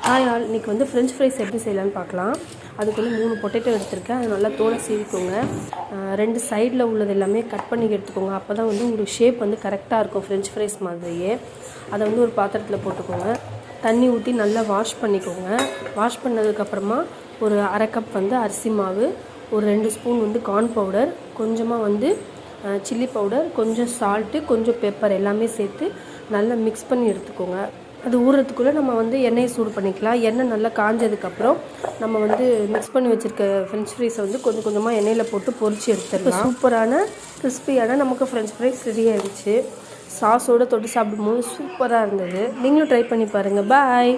Hi all, இன்றைக்கி வந்து French fries எப்படி செய்யலான்னு பார்க்கலாம். அதுக்கு வந்து 3 பொட்டேட்டோ எடுத்திருக்கேன். அது நல்லா தோலை சீவிக்கோங்க. 2 சைடில் உள்ளது எல்லாமே கட் பண்ணி எடுத்துக்கோங்க. அப்போ தான் வந்து உங்களுக்கு ஷேப் வந்து கரெக்டாக இருக்கும், ஃப்ரெஞ்ச் ஃப்ரைஸ் மாதிரியே. அதை வந்து ஒரு பாத்திரத்தில் போட்டுக்கோங்க. தண்ணி ஊற்றி நல்லா வாஷ் பண்ணிக்கோங்க. வாஷ் பண்ணதுக்கப்புறமா ஒரு அரை கப் வந்து அரிசி மாவு, ஒரு 2 ஸ்பூன் வந்து கார்ன் பவுடர், கொஞ்சமாக வந்து சில்லி பவுடர், கொஞ்சம் சால்ட்டு, கொஞ்சம் பெப்பர் எல்லாமே சேர்த்து நல்லா மிக்ஸ் பண்ணி எடுத்துக்கோங்க. அது ஊறுறதுக்குள்ளே நம்ம வந்து எண்ணெயை சூடு பண்ணிக்கலாம். எண்ணெய் நல்லா காஞ்சதுக்கப்புறம் நம்ம வந்து மிக்ஸ் பண்ணி வச்சுருக்க ஃப்ரெஞ்ச் ஃப்ரைஸை வந்து கொஞ்சம் கொஞ்சமாக எண்ணெயில் போட்டு பொரிச்சு எடுத்துடலாம். சூப்பரான கிறிஸ்பியான நமக்கு ஃப்ரெஞ்ச் ஃப்ரைஸ் ரெடி ஆகிடுச்சு. சாஸோடு தொட்டு சாப்பிடும்போது சூப்பராக இருந்தது. நீங்களும் ட்ரை பண்ணி பாருங்கள். பாய்.